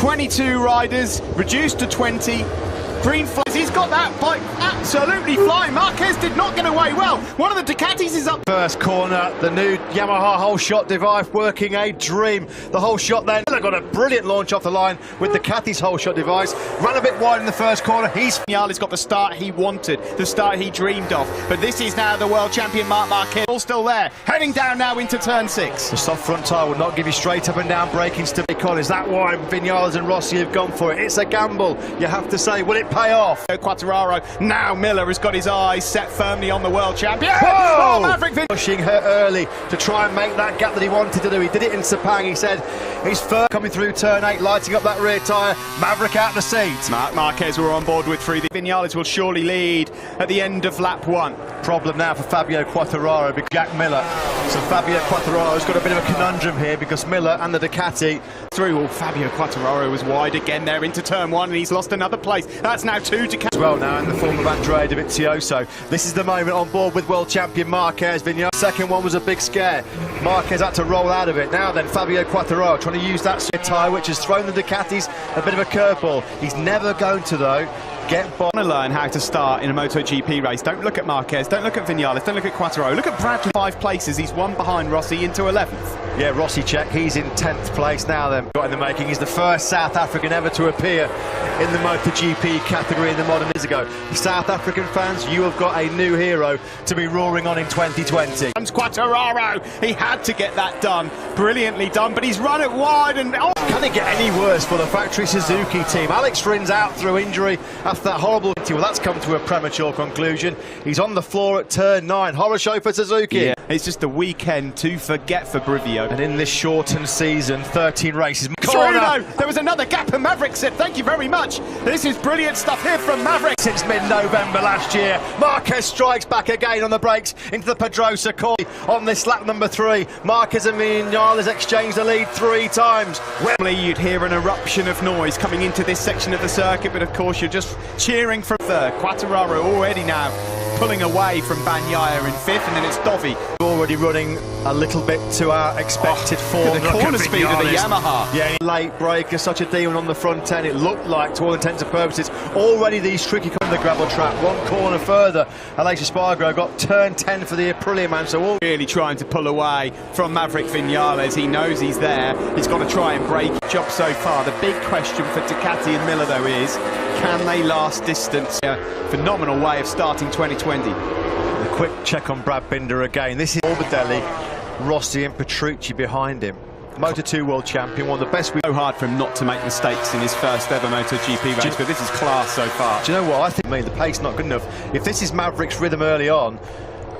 22 riders, reduced to 20. Green flags, he's got that bike absolutely flying. Marquez did not get away well. One of the Ducatis is up. First corner, the new Yamaha whole shot device working a dream. The whole shot then got a brilliant launch off the line with Ducati's whole shot device. Ran a bit wide in the first corner. Vinales got the start he wanted, the start he dreamed of. But this is now the world champion Marc Marquez, all still there, heading down now into turn 6. The soft front tyre will not give you straight up and down braking stability. Is that why Vinales and Rossi have gone for it? It's a gamble, you have to say. Will it pay off? Quartararo, now Miller has got his eyes set firmly on the world champion. Whoa! Oh, Maverick Pushing her early to try and make that gap that he wanted to do. He did it in Sepang. He said he's first coming through turn 8, lighting up that rear tyre. Maverick out the seat. Marc Marquez were on board with 3. The Vinales will surely lead at the end of lap 1. Problem now for Fabio Quartararo because Jack Miller. So Fabio Quartararo's got a bit of a conundrum here because Miller and the Ducati through. Well, Fabio Quartararo was wide again there into turn 1 and he's lost another place. That's now 2 Ducati. As well now in the form of Andrea Dovizioso. This is the moment on board with world champion Marquez. Vinales. Second one was a big scare. Marquez had to roll out of it. Now then Fabio Quartararo trying to use that tyre which has thrown the Ducatis a bit of a curveball. He's never going to though get by. Want to learn how to start in a MotoGP race. Don't look at Marquez, don't look at Vinales, don't look at Quartararo. Look at Bradley. 5 places, he's 1 behind Rossi into 11th. Yeah, Rossi check, he's in 10th place now then. Got in the making, he's the first South African ever to appear in the MotoGP category in the modern years ago. South African fans, you have got a new hero to be roaring on in 2020. Quartararo, he had to get that done. Brilliantly done, but he's run it wide and... Oh. Can it get any worse for the factory Suzuki team? Alex Rins out through injury after that horrible... Well, that's come to a premature conclusion. He's on the floor at turn 9. Horror show for Suzuki. Yeah, it's just a weekend to forget for Brivio. And in this shortened season, 13 races. Corner. There was another gap and Maverick said, thank you very much. This is brilliant stuff here from Maverick. Since mid-November last year, Marquez strikes back again on the brakes into the Pedrosa corner on this lap number 3. Marquez and Vinales exchanged the lead 3 times. Wembley, you'd hear an eruption of noise coming into this section of the circuit, but of course you're just cheering for third. Quartararo already now pulling away from Bagnaia in 5th, and then it's Dovi. Already running a little bit to our expected form. The corner speed of the Yamaha. Yeah, late breaker, such a demon on the front end. It looked like, to all intents and purposes, already these tricky on the gravel track. 1 corner further, Aleix Espargaro got turn 10 for the Aprilia man. So all really trying to pull away from Maverick Vinales. He knows he's there. He's got to try and break. Job so far. The big question for Ducati and Miller though is, can they last distance? A phenomenal way of starting 2020. A quick check on Brad Binder again. This is Morbidelli, Rossi and Petrucci behind him. Moto2 world champion, one of the best. So hard for him not to make mistakes in his first ever MotoGP race, but this is class so far. Do you know what? I think the pace not good enough. If this is Maverick's rhythm early on,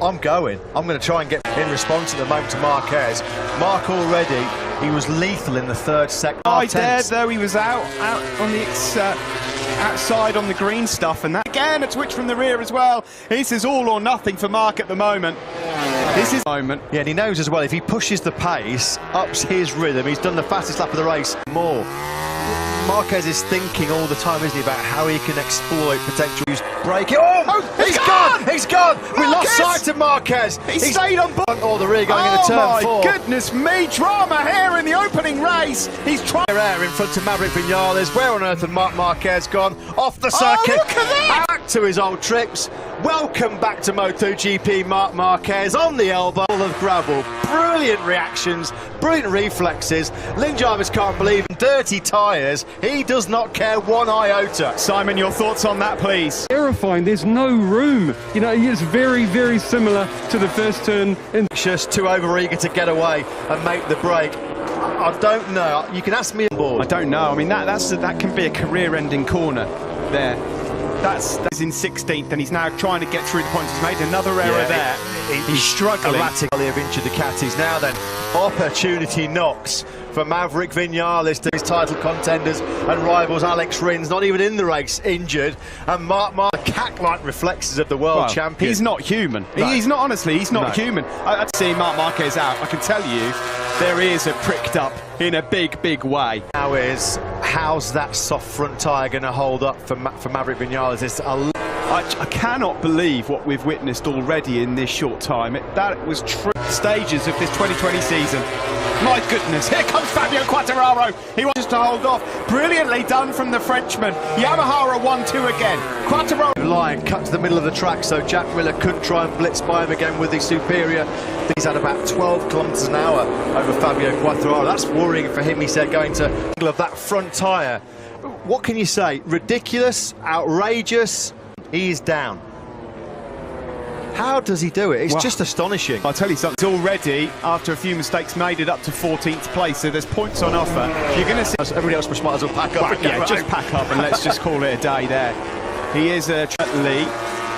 I'm going to try and get in response at the moment to Marquez. Marc already, he was lethal in the 3rd sector. Right there, though, he was out on the outside on the green stuff, and that again a twitch from the rear as well. This is all or nothing for Marc at the moment. This is the moment. Yeah, and he knows as well, if he pushes the pace, ups his rhythm, he's done the fastest lap of the race more. Marquez is thinking all the time, isn't he, about how he can exploit potential braking. Oh, he's gone! He's gone! Marquez! We lost sight of Marquez. He's stayed on board. Or the rear going into turn 4. Oh my goodness me, drama here in the opening race. He's trying air in front of Maverick Vinales. Where on earth had Marc Marquez gone? Off the circuit. Oh, look at that! Back to his old tricks. Welcome back to MotoGP, Marc Marquez on the elbow of gravel. Brilliant reactions, brilliant reflexes. Lynn Jarvis can't believe in dirty tyres. He does not care 1 iota. Simon, your thoughts on that, please? Terrifying. There's no room. You know, it's very, very similar to the first turn. Just too overeager to get away and make the break. I don't know. You can ask me on board. I don't know. I mean, that can be a career-ending corner there. That's in 16th, and he's now trying to get through the points. He's made another error there. He's struggling. Erratically of injured Ducatis. Now then, opportunity knocks for Maverick Vinales to his title contenders and rivals. Alex Rins, not even in the race, injured. And Marc the cat-like reflexes of the world champion. He's not human. No. He's not, honestly, he's not human. I'd see Marc Marquez out. I can tell you, their ears are pricked up in a big, big way. Now is, how's that soft front tyre going to hold up for Maverick Vinales? I cannot believe what we've witnessed already in this short time. That was stages of this 2020 season. My goodness, here comes Fabio Quartararo. He wants to hold off. Brilliantly done from the Frenchman. Yamaha are 1-2 again. Quartararo. Line cut to the middle of the track, so Jack Miller couldn't try and blitz by him again with the Superior. He's had about 12 kilometres an hour over Fabio Quartararo. That's worrying for him, he said, going to of that front tyre. What can you say? Ridiculous, outrageous. He's down. How does he do it? It's just astonishing. I'll tell you something, already, after a few mistakes, made it up to 14th place, so there's points on offer. You're going to see... Everybody else might as well pack up. Yeah, just pack up and let's just call it a day there. He is a Lee.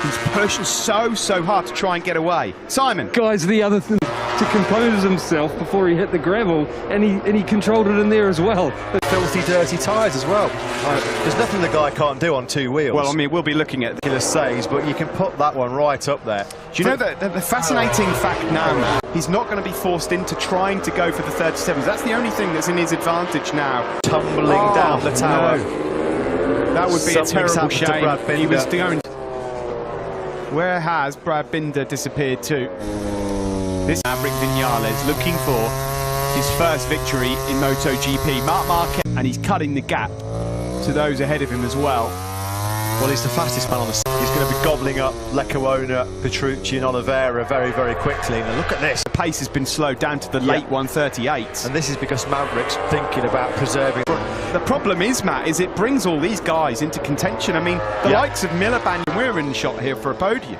He's pushing so hard to try and get away. Simon. Guys, the other thing, to compose himself before he hit the gravel, and he controlled it in there as well. Filthy, dirty tyres as well. There's nothing the guy can't do on two wheels. Well, I mean, we'll be looking at the saves, but you can put that one right up there. Do you know that the fascinating fact now, Matt, he's not going to be forced into trying to go for the 37s. That's the only thing that's in his advantage now. Tumbling down the tower. No. That would be a terrible shame. He was going. Where has Brad Binder disappeared to? This Maverick Vinales looking for his first victory in MotoGP. Marc Marquez, and he's cutting the gap to those ahead of him as well. Well, he's the fastest man on the... He's going to be gobbling up Leccaona, Petrucci and Oliveira very quickly. And look at this. The pace has been slowed down to the late 138s. And this is because Maverick's thinking about preserving... The problem is, Matt, is it brings all these guys into contention. I mean, the likes of Miller, we're in shot here for a podium.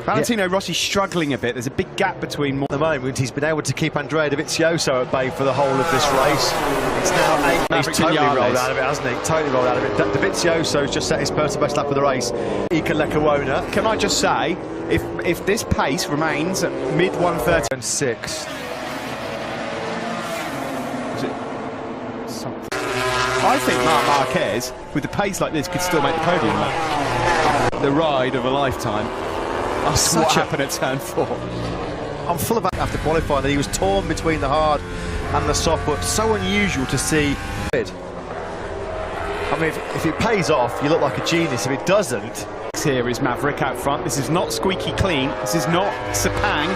Valentino Rossi's struggling a bit. There's a big gap between... At the moment, he's been able to keep Andrea Dovizioso at bay for the whole of this race. It's now 8. He's totally rolled out of it, hasn't he? Totally rolled out of it. Dovizioso's just set his personal best lap of the race. Iker Leccaona. Can I just say, if this pace remains at mid-130... And 6. Is it something? I think Marc Marquez, with the pace like this, could still make the podium, Matt. The ride of a lifetime. That's what happened at turn 4. I'm full of that after qualifying that he was torn between the hard and the soft, but so unusual to see. I mean, if it pays off, you look like a genius. If it doesn't... Here is Maverick out front. This is not squeaky clean. This is not Sepang.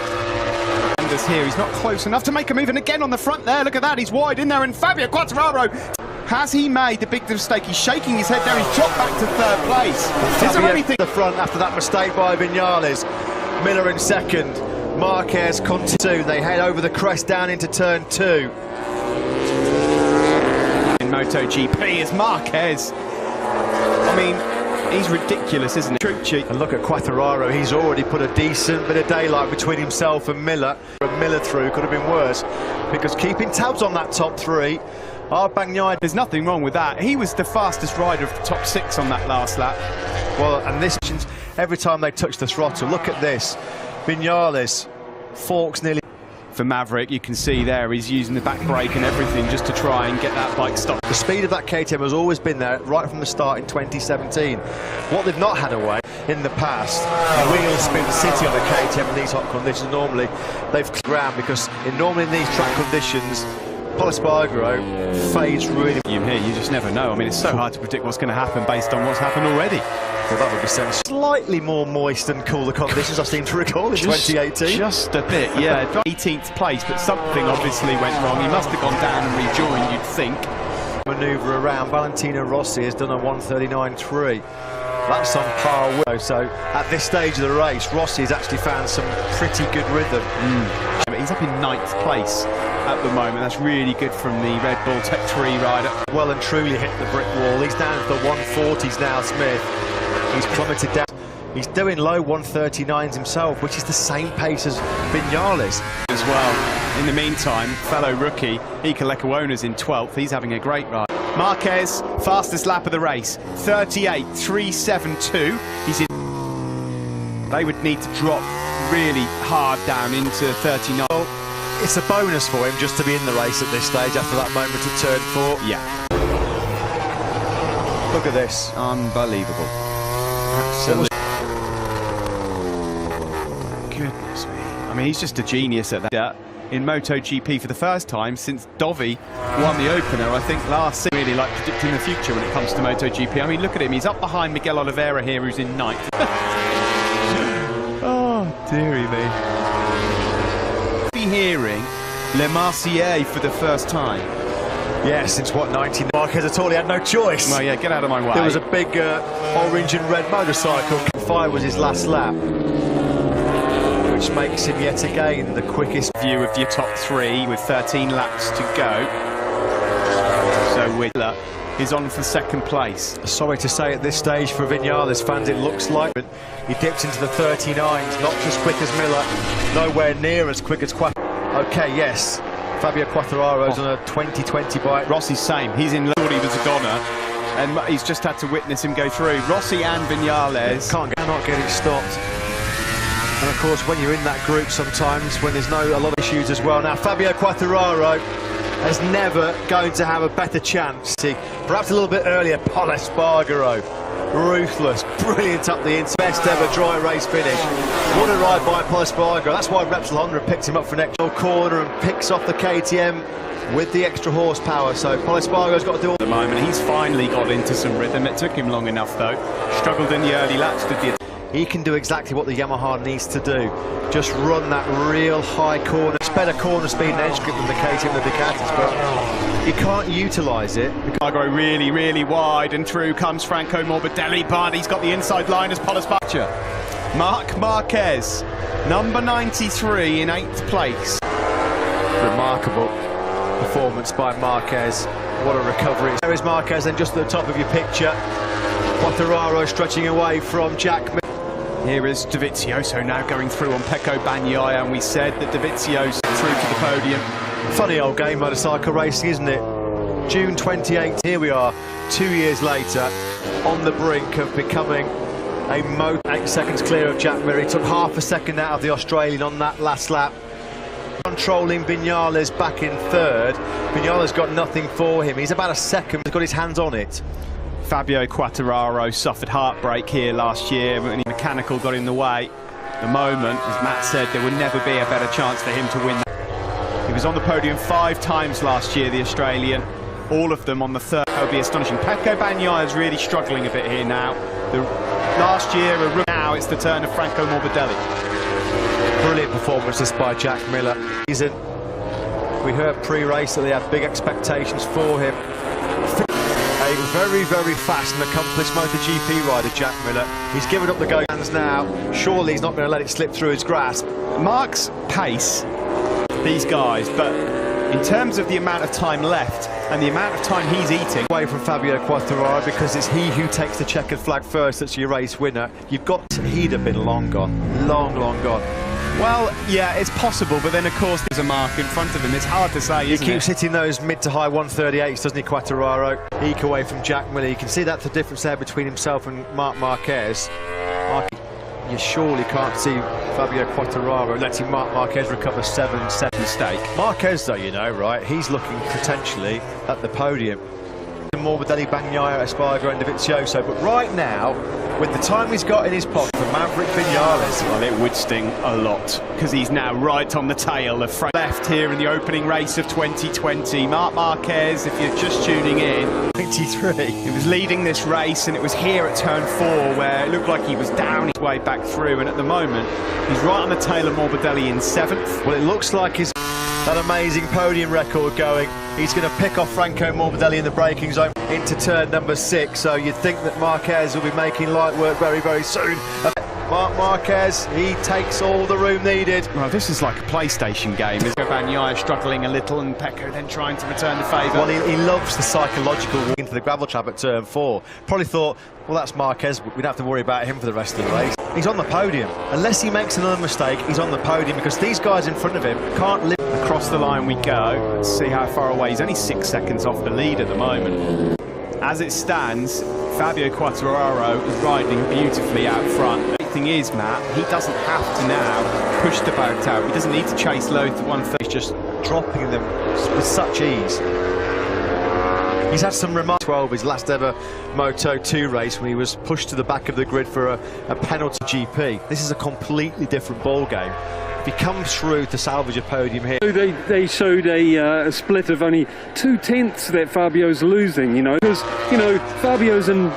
Anders here. He's not close enough to make a move. And again on the front there. Look at that. He's wide in there. And Fabio Quartararo... Has he made the big mistake? He's shaking his head there. He's dropped back to 3rd place. Is there anything... The front after that mistake by Vinales. Miller in 2nd. Marquez continue. They head over the crest down into turn 2. In MotoGP is Marquez. I mean, he's ridiculous, isn't he? Petrucci. And look at Quartararo. He's already put a decent bit of daylight between himself and Miller. Miller through could have been worse, because keeping tabs on that top 3. There's nothing wrong with that. He was the fastest rider of the top 6 on that last lap. Well, and this, every time they touch the throttle, look at this. Vinales forks nearly. For Maverick, you can see there he's using the back brake and everything just to try and get that bike stopped. The speed of that KTM has always been there right from the start in 2017. What they've not had away in the past, wheel spin city on a KTM in these hot conditions. Normally they've ground, because normally in these track conditions, Espargaro fades really. You here, you just never know. I mean, it's so hard to predict what's going to happen based on what's happened already. Well, that would be sense. Slightly more moist and cooler conditions, I seem to recall, in 2018. Just a bit, yeah. 18th place, but something obviously went wrong. He must have gone down and rejoined, you'd think. Manoeuvre around. Valentino Rossi has done a 1:39.3. That's on par with. So at this stage of the race, Rossi has actually found some pretty good rhythm. He's up in 9th place at the moment. That's really good from the Red Bull Tech 3 rider. Well and truly hit the brick wall. He's down to the 140s now, Smith. He's plummeted down. He's doing low 139s himself, which is the same pace as Vinales. As well. In the meantime, fellow rookie Iker Leccaona's in 12th. He's having a great ride. Marquez, fastest lap of the race, 38.372. He's in. They would need to drop really hard down into 39. It's a bonus for him just to be in the race at this stage after that moment at turn 4. Yeah. Look at this. Unbelievable. Absolutely. Goodness me. I mean, he's just a genius at that. In MotoGP for the first time since Dovi won the opener, I think, last season. Really like predicting the future when it comes to MotoGP. I mean, look at him. He's up behind Miguel Oliveira here, who's in 9th. Oh, dearie me. Be hearing Le Marseillais for the first time. Yeah, since what, 19? Marquez at all, he had no choice. Well, yeah, get out of my way. There was a big orange and red motorcycle. 5 was his last lap, which makes him yet again the quickest. View of your top 3 with 13 laps to go. So Whitler is on for second place. Sorry to say at this stage for Vinales fans, it looks like he dips into the 39s, not as quick as Miller, nowhere near as quick as Quattro. Okay, yes, Fabio Quartararo's on a 2020 bike. Rossi's same. He's in. Thought he was a goner, and he's just had to witness him go through. Rossi and Vinales cannot get it stopped. And of course, when you're in that group, sometimes when there's a lot of issues as well. Now, Fabio Quartararo is never going to have a better chance. Perhaps a little bit earlier, Pol Espargaro, ruthless, brilliant up the inside, best ever dry race finish. What a ride by Pol Espargaro. That's why Repsol Honda picked him up for next corner and picks off the KTM with the extra horsepower. So Pol Espargaro's got to do all. At the moment, he's finally got into some rhythm. It took him long enough though. Struggled in the early laps, did the. He can do exactly what the Yamaha needs to do. Just run that real high corner. It's better corner speed and edge grip than the KTM and the Ducatis, but he can't utilise it. Espargaro really, really wide, and through comes Franco Morbidelli, but he's got the inside line as Pol Espargaro. Marc Marquez, number 93 in 8th place. Remarkable performance by Marquez. What a recovery. There is Marquez, and just at the top of your picture, Quartararo stretching away from Jack Miller. Here is Dovizioso now going through on Pecco Bagnaia, and we said that Dovizioso through to the podium. Funny old game, motorcycle racing, isn't it? June 28, here we are, 2 years later, on the brink of becoming a Moto. 8 seconds clear of Jack Miller. He took half a second out of the Australian on that last lap. Controlling Vinales back in 3rd. Vinales got nothing for him. He's about a second, he's got his hands on it. Fabio Quartararo suffered heartbreak here last year when the mechanical got in the way. The moment, as Matt said, there would never be a better chance for him to win. He was on the podium 5 times last year, the Australian, all of them on the 3rd. That would be astonishing. Pecco Bagnaia is really struggling a bit here now. Last year, now it's the turn of Franco Morbidelli. Brilliant performances by Jack Miller. We heard pre-race that they had big expectations for him. A very, very fast and accomplished MotoGP rider, Jack Miller. He's given up the go hands now. Surely he's not going to let it slip through his grasp. Mark's pace, these guys, but in terms of the amount of time left and the amount of time he's eating. Away from Fabio Quartararo, because it's he who takes the checkered flag first that's your race winner. He'd have been long gone. Long, long gone. Well, yeah, it's possible, but then of course there's a mark in front of him. It's hard to say, isn't it? He keeps hitting those mid to high 138s, doesn't he, Quartararo? Eke away from Jack Miller. You can see that's the difference there between himself and Marc Marquez. You surely can't see Fabio Quartararo letting Marc Marquez recover 7 mistake. Marquez, though, you know, right, he's looking potentially at the podium. Morbidelli, Bagnaia, Espargaro and Dovizioso, but right now, with the time he's got in his pocket for Maverick Vinales, well, it would sting a lot, because he's now right on the tail of Frank. Left here in the opening race of 2020. Marc Marquez, if you're just tuning in, 93. He was leading this race, and it was here at turn 4 where it looked like he was down his way back through, and at the moment, he's right on the tail of Morbidelli in 7th. Well, it looks like he's that amazing podium record going. He's going to pick off Franco Morbidelli in the braking zone into turn number 6, so you'd think that Marquez will be making light work very, very soon. Marc Marquez, he takes all the room needed. Well, this is like a PlayStation game. Bagnaia struggling a little, and Pecco then trying to return the favour. Well, he loves the psychological walk into the gravel trap at turn 4. Probably thought, well, that's Marquez, we don't have to worry about him for the rest of the race. He's on the podium. Unless he makes another mistake, he's on the podium, because these guys in front of him can't live. Across the line we go. Let's see how far away. He's only 6 seconds off the lead at the moment. As it stands, Fabio Quartararo is riding beautifully out front. The thing is, Matt, he doesn't have to now push the boat out. He doesn't need to chase loads to 130. He's just dropping them with such ease. He's had some remarks. 12, his last ever Moto 2 race, when he was pushed to the back of the grid for a penalty GP. This is a completely different ball game. If he comes through to salvage a podium here. They showed a split of only 2/10 that Fabio's losing, you know, because, you know, Fabio's in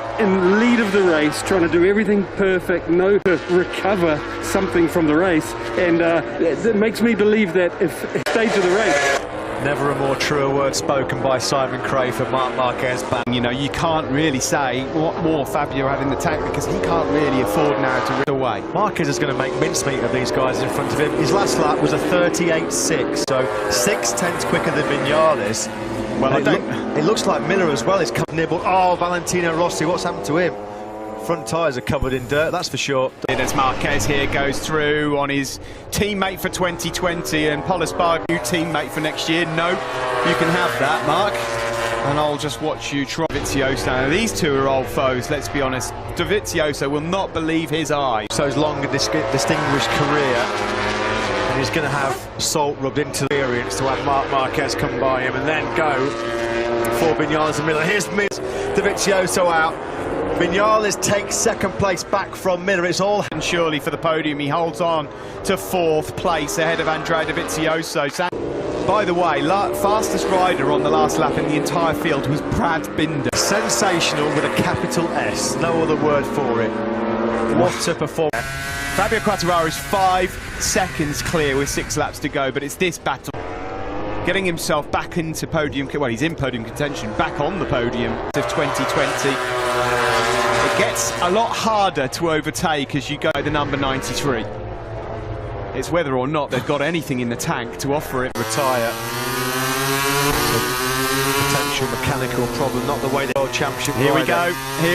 lead of the race, trying to do everything perfect, to recover something from the race, and it makes me believe that if stage of the race. Never a more truer word spoken by Simon Cray for Marc Marquez. You know, you can't really say what more Fabio had in the tank because he can't really afford now to rip away. Marquez is going to make mincemeat of these guys in front of him. His last lap was a 38.6, so 6/10 quicker than Vinales. Well, it looks like Miller as well is nibbled. Oh, Valentino Rossi, what's happened to him? Front tyres are covered in dirt, that's for sure. As Marquez here goes through on his teammate for 2020 and Paul Espargaro, new teammate for next year. No, you can have that, Mark. And I'll just watch you try Dovizioso. Now, these two are old foes, let's be honest. Dovizioso will not believe his eyes. So his long and distinguished career, and he's going to have salt rubbed into the experience to have Marc Marquez come by him and then go for Vinales and Miller. Here's Dovizioso out. Vinales takes second place back from Miller. It's all and surely for the podium. He holds on to fourth place ahead of Andrea Dovizioso. By the way, fastest rider on the last lap in the entire field was Brad Binder. Sensational with a capital S, no other word for it. What a performance. Fabio Quartararo is 5 seconds clear with 6 laps to go, but it's this battle. Getting himself back into podium, well, he's in podium contention, back on the podium of 2020. It gets a lot harder to overtake as you go the number 93. It's whether or not they've got anything in the tank to offer it. Retire. Potential mechanical problem, not the way the World Championship. Here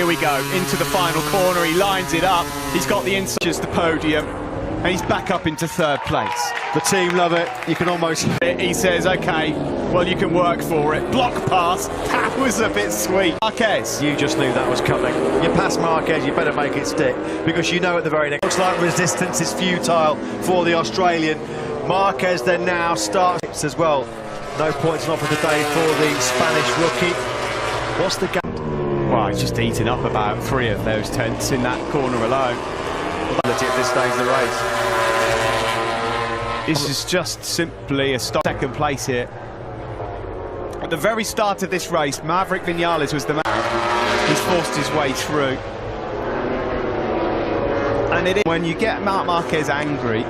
we go, into the final corner, he lines it up, he's got the inside, just the podium, and he's back up into third place. The team love it, you can almost... He says, okay, well, you can work for it. Block pass, that was a bit sweet. Marquez. You just knew that was coming. You pass Marquez, you better make it stick, because you know at the very next... Looks like resistance is futile for the Australian. Marquez then now starts as well. No points on offer today for the Spanish rookie. What's the gap? Well, he's just eaten up about 3 of those tenths in that corner alone. At this stage of the race. This is just simply a second place here. At the very start of this race, Maverick Vinales was the man. He's forced his way through. And it is when you get Marc Marquez angry,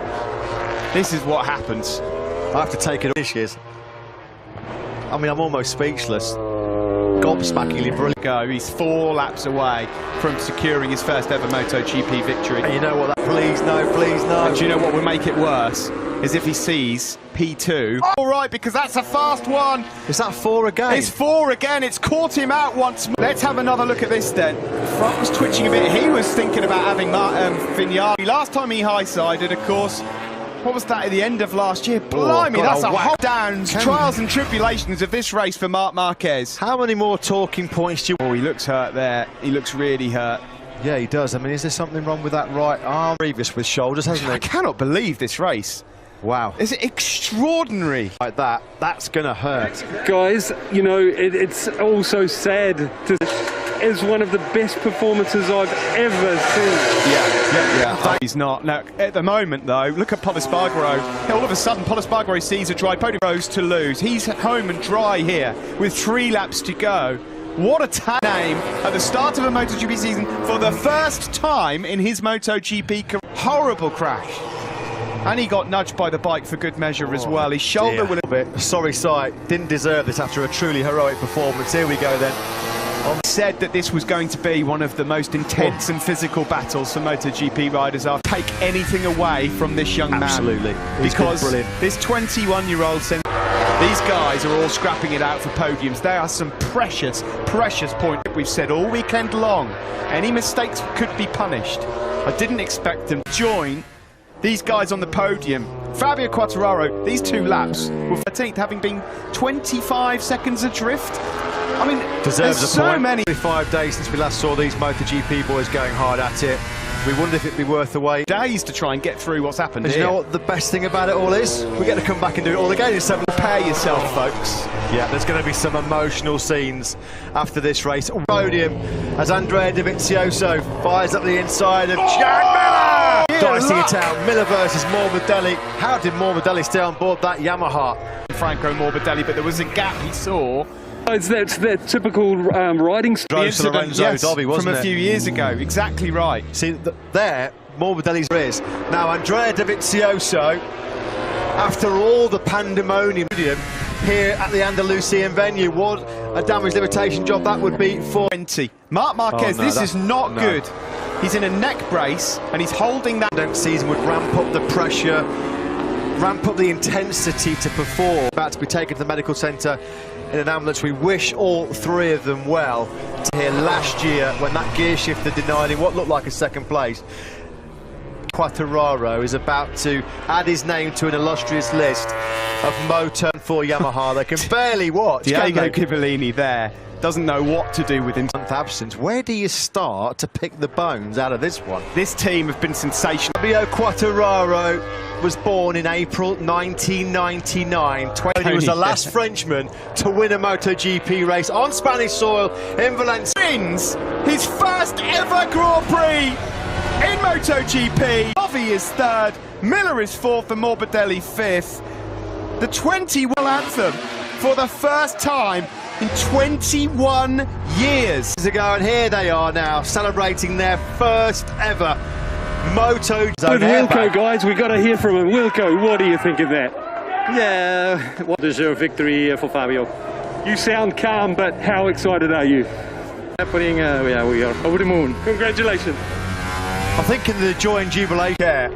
this is what happens. I have to take it. I mean, I'm almost speechless. Gobsmackingly brilliant. He's 4 laps away from securing his first ever MotoGP victory. And you know what? Please no, please no. And do you know what would make it worse? Is if he sees P2. All right, because that's a fast one. Is that 4 again? It's 4 again. It's caught him out once more. Let's have another look at this then. Front was twitching a bit. He was thinking about having Vinales. Last time he high-sided, of course. What was that at the end of last year? Blimey, God, that's a whole downs, trials and tribulations of this race for Marc Marquez. How many more talking points do you... Oh, he looks hurt there. He looks really hurt. Yeah, he does. I mean, is there something wrong with that right arm? Previous with shoulders, hasn't he? I cannot believe this race. Wow. Is it extraordinary? Like that, that's going to hurt. Guys, you know, it's also sad to... is one of the best performances I've ever seen. Yeah. He's not. Now, at the moment, though, look at Paul Espargaro. All of a sudden, Paul Espargaro sees a dry podium. Rose to lose. He's home and dry here with 3 laps to go. What a name at the start of a MotoGP season for the first time in his MotoGP career. Horrible crash. And he got nudged by the bike for good measure as well. His shoulder will... Sorry sight. Didn't deserve this after a truly heroic performance. Here we go then. Said that this was going to be one of the most intense and physical battles for MotoGP riders. I'll take anything away from this young man. Absolutely. Because this 21-year-old said these guys are all scrapping it out for podiums. They are some precious, precious points. We've said all weekend long, any mistakes could be punished. I didn't expect them to join these guys on the podium. Fabio Quartararo, these 2 laps were 13th, having been 25 seconds adrift. I mean, deserves there's a point. so many. 5 days since we last saw these MotoGP boys going hard at it. We wonder if it'd be worth the wait. Days to try and get through what's happened here. You know what the best thing about it all is? We get to come back and do it all again in 7. Prepare yourself, folks. Yeah, there's going to be some emotional scenes after this race. Podium as Andrea Dovizioso fires up the inside of Jack Miller. dicing it out. Miller versus Morbidelli. How did Morbidelli stay on board that Yamaha? Franco Morbidelli, but there was a gap he saw. It's that typical riding style. Drove to Lorenzo Dobby, wasn't from it? a few years ago. Exactly right. See, there, Morbidelli's is. Now, Andrea Dovizioso, after all the pandemonium here at the Andalusian venue, what a damage limitation job that would be for 20. Marc Marquez, Oh, no, this is not good. He's in a neck brace and he's holding that. season would ramp up the pressure, ramp up the intensity to perform. About to be taken to the medical centre in an ambulance. We wish all three of them well. To hear last year when that gear shifter denied him what looked like a second place. Quartararo is about to add his name to an illustrious list of Moto for Yamaha. They can barely watch. Diego Cipollini there doesn't know what to do with him. Absence. Where do you start to pick the bones out of this one? This team have been sensational. Fabio Quartararo was born in April 1999. He was the last Frenchman to win a MotoGP race on Spanish soil in Valencia. Wins his first ever Grand Prix in MotoGP. Dovi is third, Miller is fourth, and Morbidelli fifth. The 21 anthem for the first time in 21 years Ago, and here they are now celebrating their first ever Moto. With Wilco, guys, we got to hear from him. Wilco, what do you think of that? Yeah, what deserved victory for Fabio. You sound calm, but how excited are you? Happening, yeah, we are over the moon. Congratulations. I think in the joy and jubilation,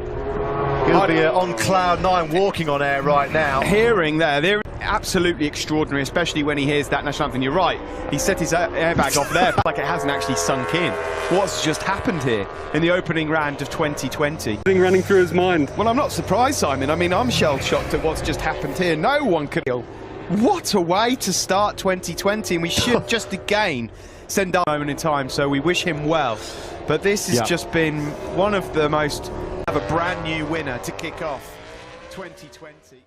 he'll be on cloud nine, walking on air right now. hearing there. They're absolutely extraordinary, especially when he hears that national anthem. You're right, he set his airbag off there like it hasn't actually sunk in. What's just happened here in the opening round of 2020? Thing running through his mind. Well, I'm not surprised, Simon. I mean, I'm shell-shocked at what's just happened here. No one could feel. What a way to start 2020, and we should just again send our moment in time, so we wish him well. But this has just been one of the most, have a brand new winner to kick off 2020.